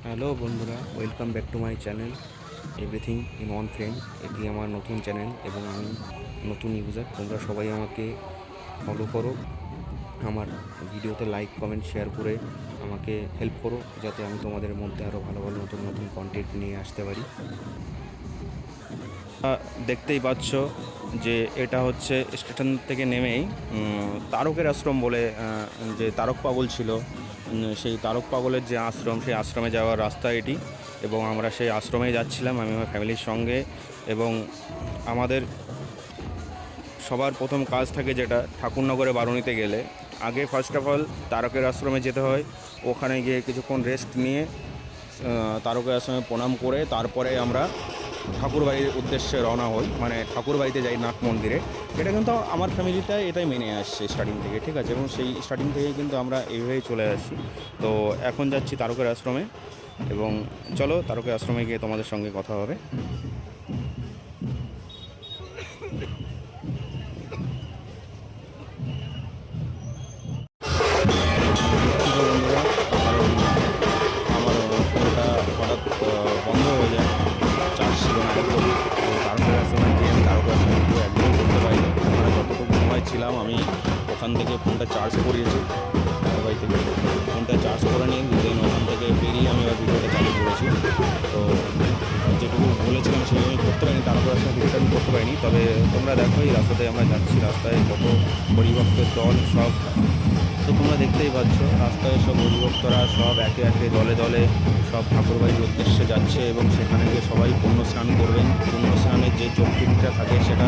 Hello বন্ধুরা, welcome back to my channel everything in one friend. এটি আমার নতুন চ্যানেল এবং আমি নতুন ইউজার। তোমরা সবাই আমাকে ফলো করো, আমার ভিডিওতে লাইক কমেন্ট শেয়ার করে আমাকে হেল্প করো, যাতে আমি তোমাদের মধ্যে আরও ভালো ভালো নতুন নতুন কন্টেন্ট নিয়ে আসতে পারি। দেখতেই পাচ্ছ যে এটা হচ্ছে স্টেশন থেকে নেমেই তারকের আশ্রম বলে, যে তারক পাগল ছিল, সেই তারক পাগলের যে আশ্রম, সেই আশ্রমে যাওয়ার রাস্তা এটি। এবং আমরা সেই আশ্রমে যাচ্ছিলাম আমি আমার ফ্যামিলির সঙ্গে। এবং আমাদের সবার প্রথম কাজ থাকে যেটা, ঠাকুরনগরে বারুণীতে গেলে আগে ফার্স্ট অফ অল তারকের আশ্রমে যেতে হয়। ওখানে গিয়ে কিছুক্ষণ রেস্ট নিয়ে তারকের আশ্রমে প্রণাম করে তারপরে আমরা ঠাকুরবাড়ির উদ্দেশ্যে রওনা হই, মানে ঠাকুরবাড়িতে যাই নাট মন্দিরে। এটা কিন্তু আমার ফ্যামিলিটা এটাই মেনে আসছে স্টার্টিং থেকে, ঠিক আছে। এবং সেই স্টার্টিং থেকেই কিন্তু আমরা এইভাবেই চলে আসছি। তো এখন যাচ্ছি তারকের আশ্রমে, এবং চলো তারকের আশ্রমে গিয়ে তোমাদের সঙ্গে কথা হবে। বন্ধুরা, কারণ আমার ফোনটা হঠাৎ বন্ধ হয়ে যায়, চার্জ ছিল না একদম। তো তারকের আশ্রমে গিয়ে আমি তারকের আশ্রমে পুরো একদম করতে পারিনি। আমরা যতটুকু সময় ছিলাম আমি ওখান থেকে ফোনটা চার্জ করিয়েছি, বাড়ি থেকে ফোনটা চার্জ করে নিয়ে দেন ওখান থেকে বেরিয়ে আমি আবার ভিডিওটা চালু করেছি। তো যেটুকু বলেছিলাম সেভাবে আমি করতে পারিনি, তারপর আসলে ভিডিওটা আমি করতে পারিনি। তবে তোমরা দেখো এই রাস্তাতে আমরা যাচ্ছি, রাস্তায় কত হরিভক্তের দল সব। তো তোমরা দেখতেই পাচ্ছ রাস্তায় সব হরিভক্তরা সব একে একে দলে দলে সব ঠাকুরবাড়ির উদ্দেশ্যে যাচ্ছে, এবং সেখানে গিয়ে সবাই পুণ্য স্নান করবেন। পুণ্য স্নানের যে চক্রিটা থাকে সেটা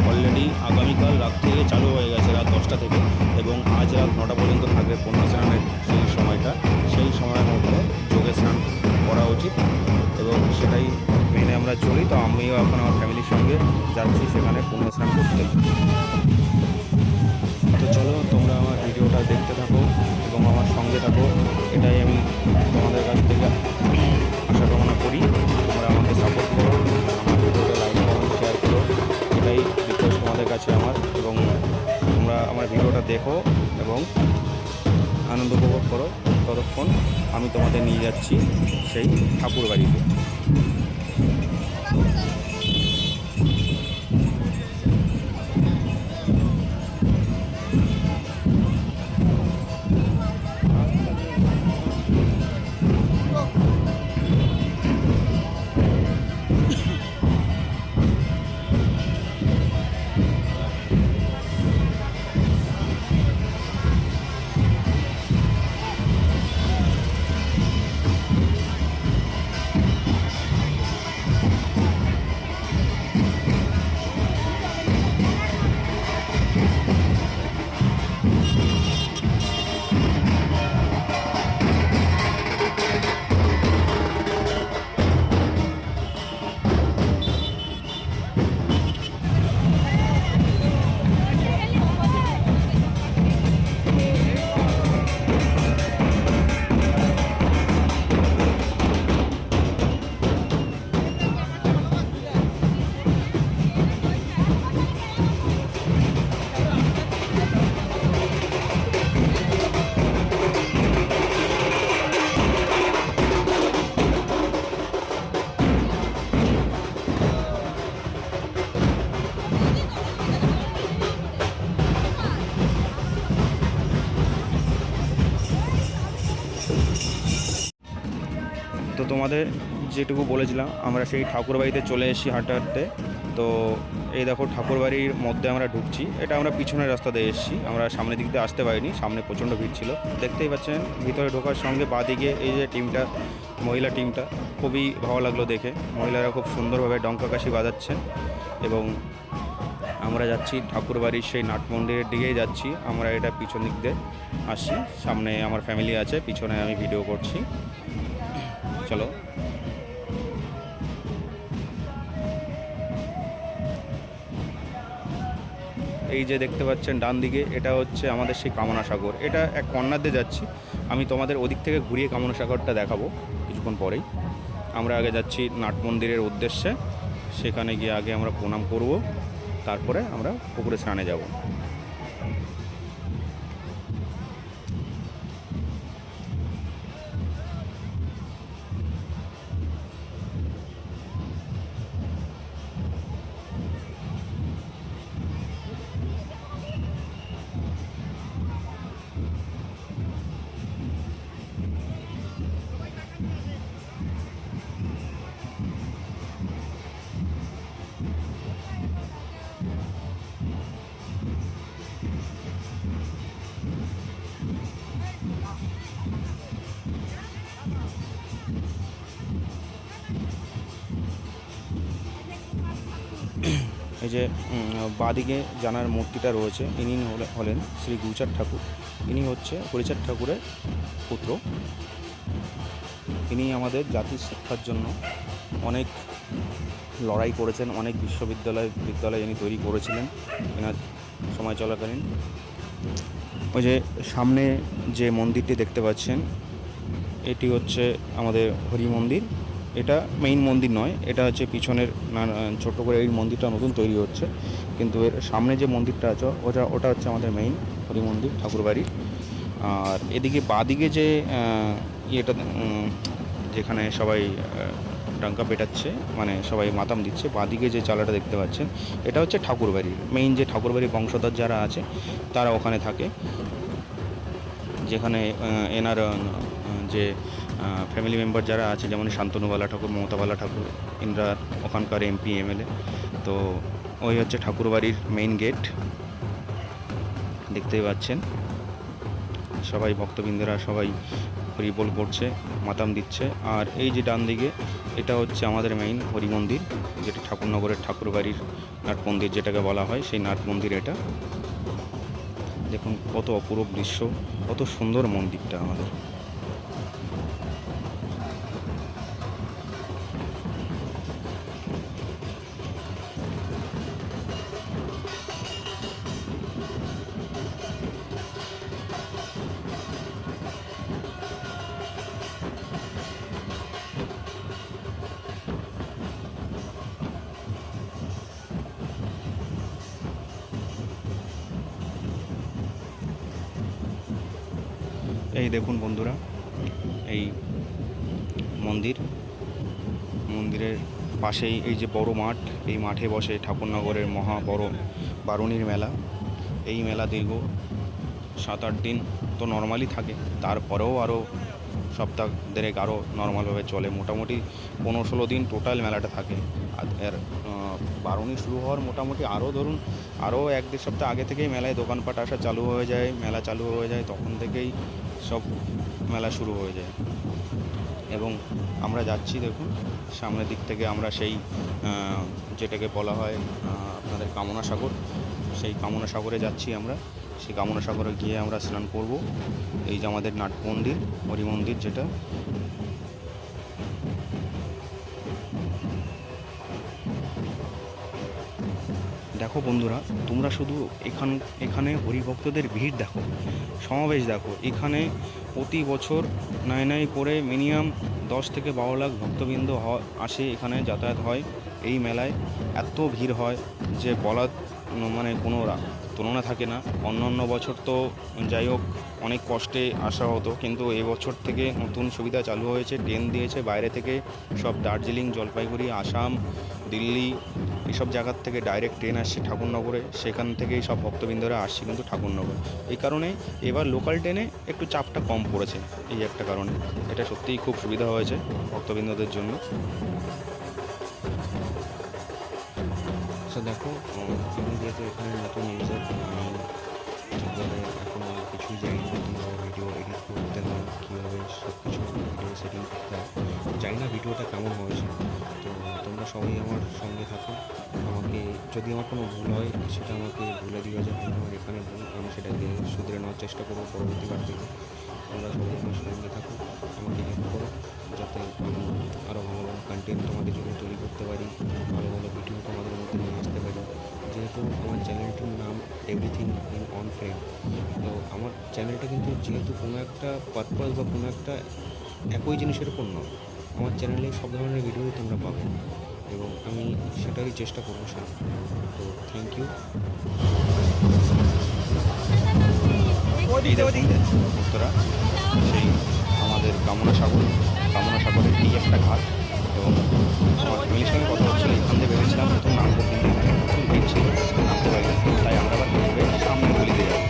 অলরেডি আগামীকাল রাত থেকে চালু হয়ে গেছে, রাত 10টা থেকে, এবং আজ রাত 9টা পর্যন্ত থাকবে পুণ্য স্নানের সেই সময়টা। সেই সময়ের মধ্যে যোগে স্নান করা উচিত এবং সেটাই মেনে আমরা চলি। তো আমিও এখন আমার ফ্যামিলির সঙ্গে যাচ্ছি সেখানে পুণ্য স্নান করতে। তো চলো তোমরা আমার ভিডিওটা দেখতে থাকো এবং আমার সঙ্গে থাকো, এটাই আমি তোমাদের কাছ থেকে আশা কামনা করি। তোমরা আমাকে সাপোর্ট করো, আমার ভিডিওটা লাইক করো, শেয়ার করো, এটাই রিকোয়েস্ট তোমাদের কাছে আমার। এবং তোমরা আমার ভিডিওটা দেখো এবং আনন্দ উপভোগ করো, ততক্ষণ আমি তোমাদের নিয়ে যাচ্ছি সেই ঠাকুর বাড়িতে। তো তোমাদের যেটুকু বলেছিলাম, আমরা সেই ঠাকুরবাড়িতে চলে এসেছি হাঁটতে হাঁটতে। তো এই দেখো ঠাকুরবাড়ির মধ্যে আমরা ঢুকছি, এটা আমরা পিছনের রাস্তা দিয়ে এসেছি, আমরা সামনের দিক দিয়ে আসতে পারিনি, সামনে প্রচণ্ড ভিড় ছিল। দেখতেই পাচ্ছেন ভিতরে ঢোকার সঙ্গে বাঁ দিকে এই যে টিমটা, মহিলা টিমটা, খুবই ভালো লাগলো দেখে। মহিলারা খুব সুন্দরভাবে ডঙ্কা কাশি বাজাচ্ছেন এবং আমরা যাচ্ছি ঠাকুরবাড়ির সেই নাট মন্দিরের দিকেই যাচ্ছি। আমরা এটা পিছন দিক দিয়ে আসছি, সামনে আমার ফ্যামিলি আছে, পিছনে আমি ভিডিও করছি। চলো। এই যে দেখতে পাচ্ছেন ডান দিকে, এটা হচ্ছে আমাদের সেই কামনা সাগর। এটা এক কর্নার দিয়ে যাচ্ছি, আমি তোমাদের ওদিক থেকে ঘুরিয়ে কামনা সাগরটা দেখাবো কিছুক্ষণ পরেই। আমরা আগে যাচ্ছি নাট মন্দিরের উদ্দেশ্যে, সেখানে গিয়ে আগে আমরা প্রণাম করব, তারপরে আমরা পুকুরে স্নানে যাব। এই যে বাঁদিকে জানার মূর্তিটা রয়েছে, ইনি হলেন শ্রী গুরুচাঁদ ঠাকুর। ইনি হচ্ছে হরিচাঁদ ঠাকুরের পুত্র। ইনি আমাদের জাতির শিক্ষার জন্য অনেক লড়াই করেছেন, অনেক বিদ্যালয় ইনি তৈরি করেছিলেন এনার সময় চলাকালীন। ওই যে সামনে যে মন্দিরটি দেখতে পাচ্ছেন, এটি হচ্ছে আমাদের হরি মন্দির। এটা মেইন মন্দির নয়, এটা হচ্ছে পিছনের ছোট্ট করে এই মন্দিরটা নতুন তৈরি হচ্ছে, কিন্তু এর সামনে যে মন্দিরটা আছে ওটা হচ্ছে আমাদের মেইন হরি মন্দির ঠাকুরবাড়ি। আর এদিকে বাঁদিকে যে ইয়েটা যেখানে সবাই ডাঙ্কা পেটাচ্ছে, মানে সবাই মাতাম দিচ্ছে, বাঁদিকে যে চালাটা দেখতে পাচ্ছেন এটা হচ্ছে ঠাকুরবাড়ির মেইন, যে ঠাকুরবাড়ির বংশধর যারা আছে তারা ওখানে থাকে, যেখানে এনার যে ফ্যামিলি মেম্বার যারা আছে, যেমন শান্তনুবালা ঠাকুর, মমতাবালা ঠাকুর, ইনরা ওখানকার এমপি এমএলএ। তো ওই হচ্ছে ঠাকুরবাড়ির মেইন গেট, দেখতেই পাচ্ছেন। সবাই ভক্তবৃন্দরা সবাই হরিবোল করছে, মাতাম দিচ্ছে। আর এই যে ডান দিকে এটা হচ্ছে আমাদের মেইন হরি মন্দির, যেটা ঠাকুরনগরের ঠাকুরবাড়ির নাট মন্দির যেটাকে বলা হয়, সেই নাট মন্দির এটা। দেখুন কত অপূরূপ দৃশ্য, কত সুন্দর মন্দিরটা আমাদের। এই দেখুন বন্ধুরা, এই মন্দিরের পাশেই এই যে বড় মাঠ, এই মাঠে বসে ঠাকুরনগরের মহা বড় বারুণীর মেলা। এই মেলা দীর্ঘ 7-8 দিন তো নর্মালি থাকে, তারপরেও আরও সপ্তাহ দেড়েক আরও নর্মালভাবে চলে। মোটামুটি 15-16 দিন টোটাল মেলাটা থাকে। আর বারুণী শুরু হওয়ার মোটামুটি আরও 1-1.5 সপ্তাহ আগে থেকেই মেলায় দোকানপাট আসা চালু হয়ে যায়, মেলা চালু হয়ে যায়, তখন থেকেই সব মেলা শুরু হয়ে যায়। এবং আমরা যাচ্ছি, দেখুন সামনের দিক থেকে আমরা সেই যেটাকে বলা হয় আপনাদের কামনা সাগর, সেই কামনা সাগরে যাচ্ছি আমরা। সেই কামনা সাগরে গিয়ে আমরা স্নান করব। এই যে আমাদের নাট মন্দির, হরি মন্দির যেটা। দেখো বন্ধুরা, তোমরা শুধু এখানে হরিভক্তদের ভিড় দেখো, সমাবেশ দেখো। এখানে প্রতি বছর নাই করে মিনিমাম 10 থেকে 12 লাখ ভক্তবৃন্দ আসে, এখানে যাতায়াত হয়। এই মেলায় এত ভিড় হয় যে বলার মানে কোনো তুলনা থাকে না। অন্য বছর তো যাই হোক অনেক কষ্টে আসা হতো, কিন্তু এবছর থেকে নতুন সুবিধা চালু হয়েছে, ট্রেন দিয়েছে বাইরে থেকে সব, দার্জিলিং, জলপাইগুড়ি, আসাম, দিল্লি এইসব জায়গার থেকে ডাইরেক্ট ট্রেন আসছে ঠাকুরনগরে, সেখান থেকেই সব ভক্তবৃন্দরা আসছে কিন্তু ঠাকুরনগর। এই কারণে এবার লোকাল ট্রেনে একটু চাপটা কম পড়েছে, এই একটা কারণে। এটা সত্যিই খুব সুবিধা হয়েছে ভক্তবৃন্দদের জন্য। আচ্ছা দেখো, আমি যেহেতু এখানে নতুন ইউজার, ঠিকভাবে এখনও কিছুই জানি না কীভাবে ভিডিও এডিট করতে হয়, কীভাবে সব কিছু ভিডিও সেটিং করতে হয়, জানি না ভিডিওটা কেমন হয়েছে। তো তোমরা সবাই আমার সঙ্গে থাকো, আমাকে যদি আমার কোনো ভুল হয় সেটা আমাকে বলে দিও, যে আমার এখানে ভুল, আমি সেটাকে শুধরে নেওয়ার চেষ্টা করবো পরবর্তীবার থেকে। তোমরা সবাই আমার সঙ্গে থাকো, আমাকে হেল্প করো, যাতে আমি আরও ভালো ভালো কন্টেন্ট তোমাদের জন্য তৈরি করতে পারি, ভালো ভালো ভিডিও তোমাদের মধ্যে নিয়ে আসতে পারি। যেহেতু আমার চ্যানেলটির নাম এভরিথিং ইন অন ফ্রেম, তো আমার চ্যানেলটা কিন্তু যেহেতু কোনো একটা পারপাস বা কোনো একটা একই জিনিসের উপর নয়, আমার চ্যানেলে সব ধরনের ভিডিওই তোমরা পাবে, এবং আমি সেটারই চেষ্টা করবো সব। তো থ্যাংক ইউ। ভক্তরা, সেই আমাদের কামনা সাগরের এই একটা ঘাট, এবং আমার ফ্যামিলির সঙ্গে কথা হচ্ছিল, এখান থেকে ভেবেছিলাম প্রথম নামবো, কিন্তু এখানে প্রচুর ভিড় ছিল, নামতে পারি, তাই আমরা আবার সামনে গলি দিয়ে যাবো।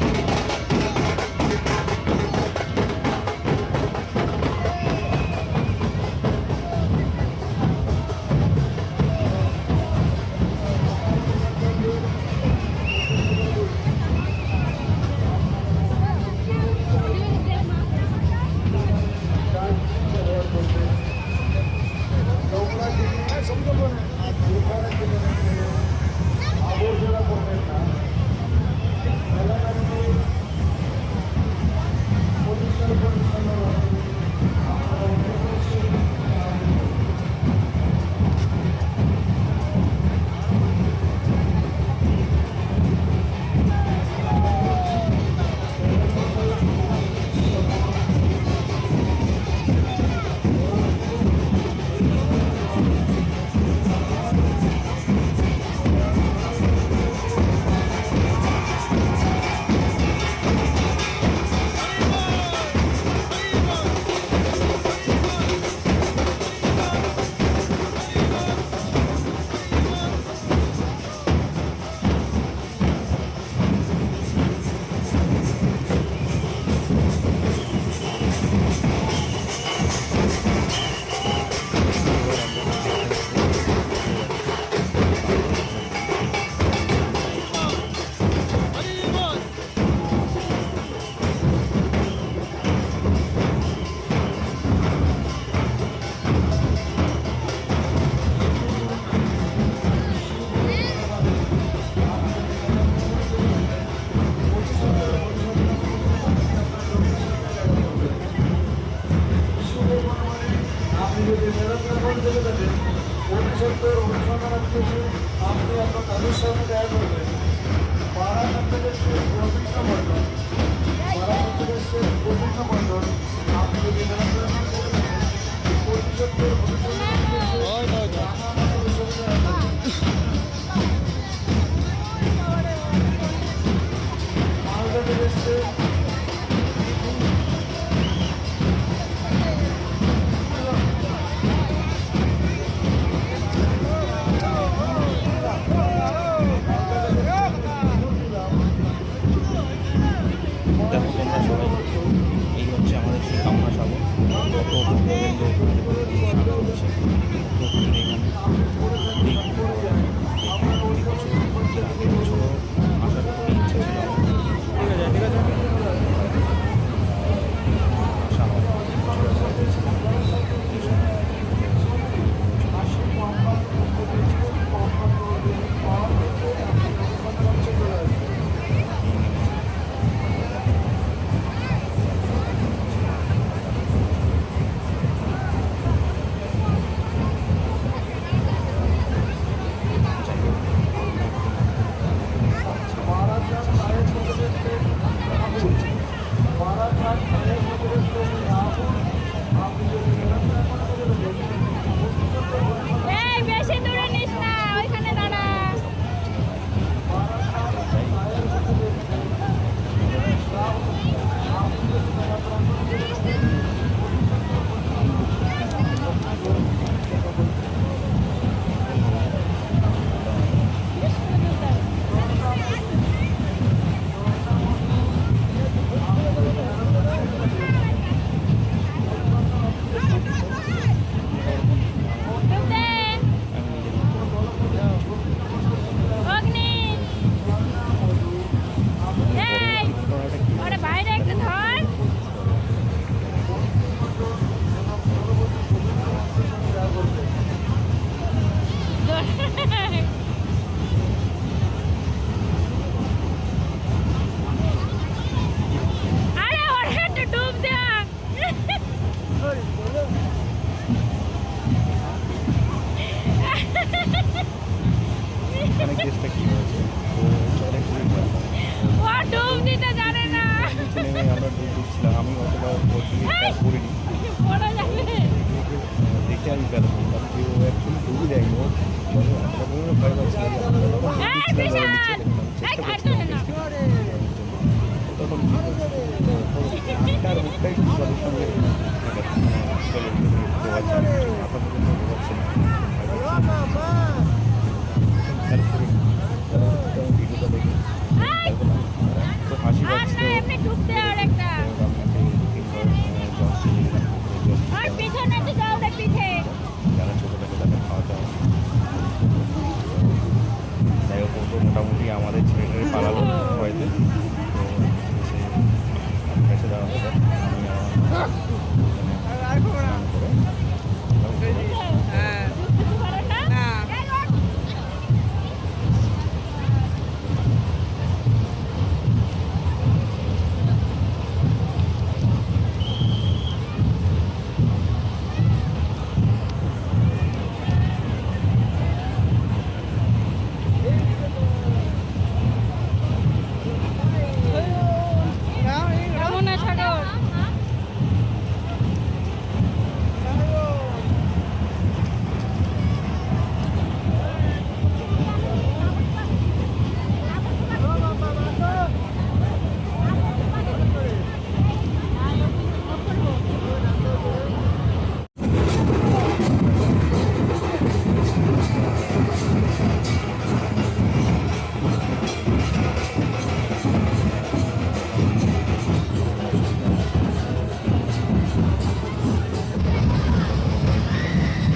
আপনি যদি নিরন্তর থেকে থাকেন ভবিষ্যতের অনুসন্ধানার্থে আপনি আপনার তাদের সঙ্গে দেখা করবেন। বারাসাত থেকে গোবিন্দ মন্ডল, বারাসাত থেকে গোবিন্দ মন্ডল, আপনি যদি নিরন্তর থেকে থাকেন ভবিষ্যতের অনুসন্ধানার্থে আমাদের সঙ্গে দেখা করবেন। মালদা থেকে এসছে দেখো তোমরা সবাই, এই হচ্ছে আমাদের সেই কামনা সাগর। কত ভক্তবৃন্দ স্নান করছে, কত ভিড় এখানে। এই বছর আগের বছরও আসার খুবই ইচ্ছা ছিল আমার। ঠিক আছে ঠিক আছে আসা হয়। এই বছর একবার হয়েছিলাম এই সময়। এই বেশি দূরে নিস না, ওইখানে দাঁড়া। ডুব দে, অগ্নি। এই, ওরে বাইরে একটু ধর। আরে ওরে একটু ডুব দেয়া। এখানে কেসটা কী হয়েছে, ও চলে ও ডুব দিতে জানে না। নিচে নেমে আমরা ডুব দিচ্ছিলাম। আমি অতটা ওর দিকে খেয়াল করিনি, পড়ে যাবে। দেখে আমি গেল বললাম যে ও অ্যাকচুয়ালি ডুবই দেয়নি। ও বলে আমরা বললাম ভয় পাচ্ছি না, আমরা যখন এই ডুবছিলাম বিশাল, চেষ্টা এই করছিলাম কাটতে না। তখন তার মুখটাই জলের সঙ্গে জলের ডোবাচ্ছে, মাথা পর্যন্ত ডোবাচ্ছে না। খেয়াল করিনি, পরবর্তীতে আমি ভিডিওটা দেখে এই, তো হাসি আর পাচ্ছিল। না, এমনি ডুব দে আরেকটা। আপনাকে জল দিয়ে দিলাম, জল আর পিছনে তো যাও রে, পিঠে। যারা ছোটো থাকে তাদের খাওয়াতে হবে। যাই হোক, ও তো মোটামুটি আমাদের ছেলেটারে পালালো হয়তো। তো এসে কাছে দাঁড়াবো, আমি স্নান করে কিছু করে না? এই ওঠ। রমনা সাগর।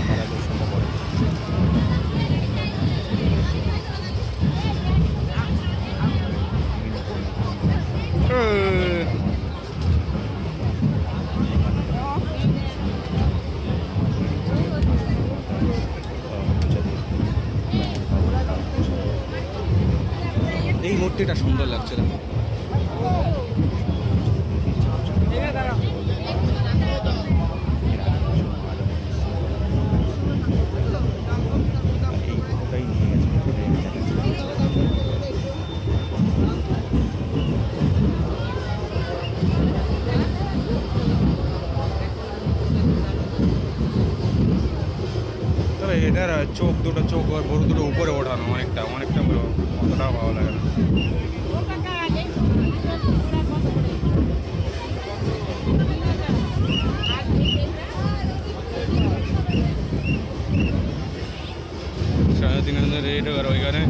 মেলা দর্শনটা করে। এই মূর্তিটা সুন্দর লাগছে না? এটার চোখ ওর গরু দুটো উপরে ওঠানো অনেকটা বড়, অতটাও ভালো লাগে না। সাড়ে 3,000 রেট আর ওইখানে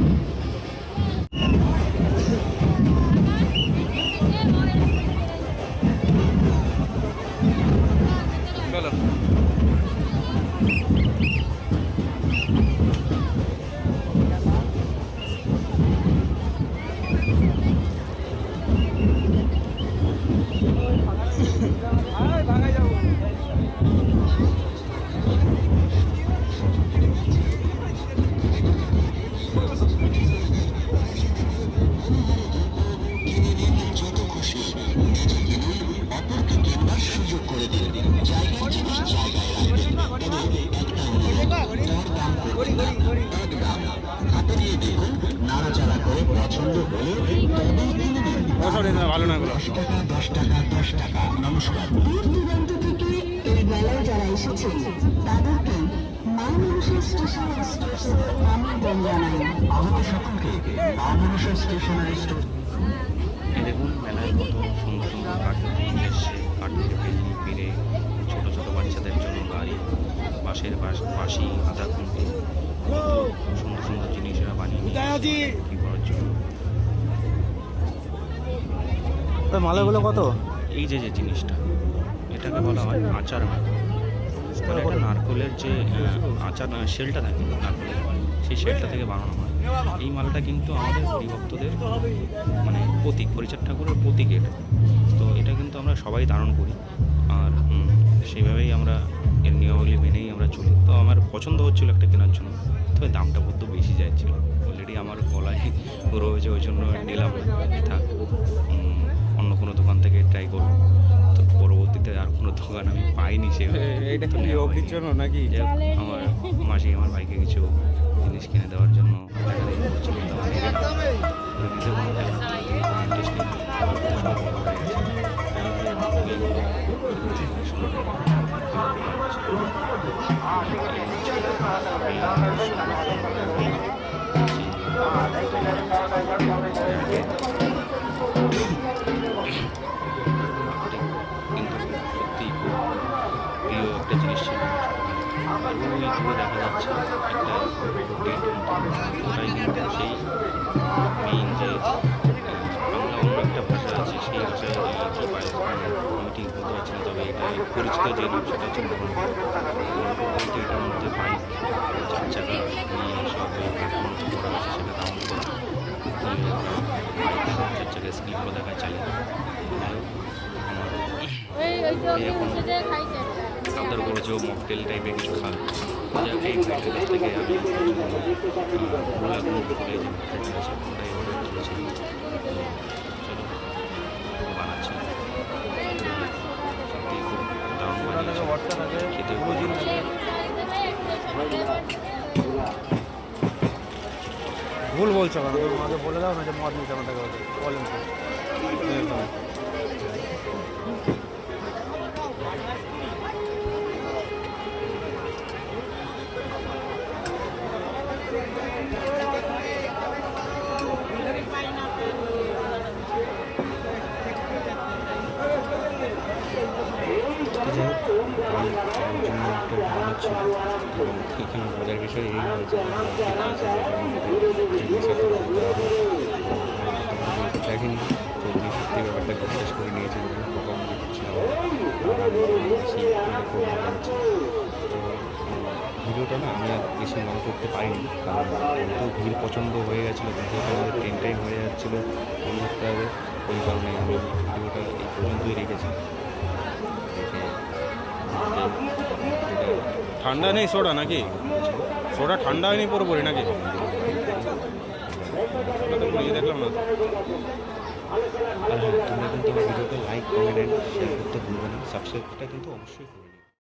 চলো। ভালো না এগুলো। দূর দূরান্ত থেকে এই মেলায় যারা এসেছেন তাদেরকে মা মনসা স্টেশন এক্সপ্রেসের আমন্ত্রণ জানাই। আমাদের সকলকে মা মনসা স্টেশনারি স্টোর। এই দেখুন মেলায় কত সুন্দর সুন্দর কাঠ এসছে, কাঠ থেকে পেরে ছোটো ছোটো বাচ্চাদের জন্য গাড়ি, বাঁশের বাঁশি, আদা খুন্তি, সুন্দর সুন্দর জিনিস এরা বানিয়ে বিক্রি করার জন্য। মালাগুলো কত? এই যে জিনিসটা, এটাকে বলা হয় আচার মেলা। মানে এটা নারকেলের যে আচার শেলটা থাকে নারকেলের, সেই শেলটা থেকে বানানো হয়। এই মালটা কিন্তু আমাদের হরিভক্তদের মানে প্রতীক, হরিচাঁদ ঠাকুরের প্রতীক এটা। তো এটা কিন্তু আমরা সবাই ধারণ করি, আর সেইভাবেই আমরা এর নিয়মাবলী মেনেই আমরা চলি। তো আমার পছন্দ হচ্ছিল একটা কেনার জন্য, তবে দামটা বড্ড বেশি যাচ্ছিল। অলরেডি আমার গলায় রয়েছে, ওই জন্য নিলাম না, থাক অন্য কোনো দোকান থেকে ট্রাই করবো। তো পরবর্তীতে আর কোনো দোকান আমি পাইনি সেভাবে। এটা কি অভির জন্য নাকি? আমার মাসি আমার ভাইকে কিছু জিনিস কিনে দেওয়ার জন্য কিন্তু সত্যি খুব প্রিয় একটা জিনিস ছিল। আর ওই দূরে দেখা যাচ্ছে একটা টেন্ট, ওটাই কিন্তু সেই মেইন যে বাংলা অন্য একটা ভাষা আছে, সেই ভাষায় কী পায় আমি ঠিক বলতে পারছি না। তবে এটা পরিচিত যে নাম সেটা হচ্ছে মোহন। বলতে এটার মধ্যে বাইক, 4 চাকা নিয়ে সব কাঠমন্ত্র করা আছে, সেটা রাউন্ড করা। বাইক 4 চাকা স্কিপও দেখা চালিয়ে আপনার করেছেও মকটেল টাইপের কিছু খাবে। এই মকটেল থেকে আমি খুলে যে মকটেল আছে ওটাই অর্ডার করেছি। চলো বানাচ্ছি, সত্যি খুব দারুণ বানিয়েছে, খেতে ভুল বলছো কেন? তুমি আমাকে বলে দাও না যে মদ নিতে আমার টাকা বলেন তো। এখানে মজার বিষয় এই হয়েছে, দেখেনি তো উনি সত্যি ব্যাপারটা বিশ্বাস করে নিয়েছেন। কখন ভিডিওটা না আমি আর বেশি মনে করতে পারিনি, কারণ তো ভিড় পছন্দ হয়ে গেছিলো, কিন্তু আমাদের টাইম হয়ে যাচ্ছিলো মনে করতে হবে। ওই কারণে আমি ভিডিওটা এই পর্যন্তই রেখেছি। ঠান্ডা নেই সোডা নাকি? সোডা ঠান্ডা হয়নি পুরোপুরি নাকি? দেখলাম না। আর হ্যাঁ, তোমরা কিন্তু আমার ভিডিওতে লাইক, কমেন্ট, শেয়ার করতে ভুলবে না, সাবস্ক্রাইবটা কিন্তু অবশ্যই করবে।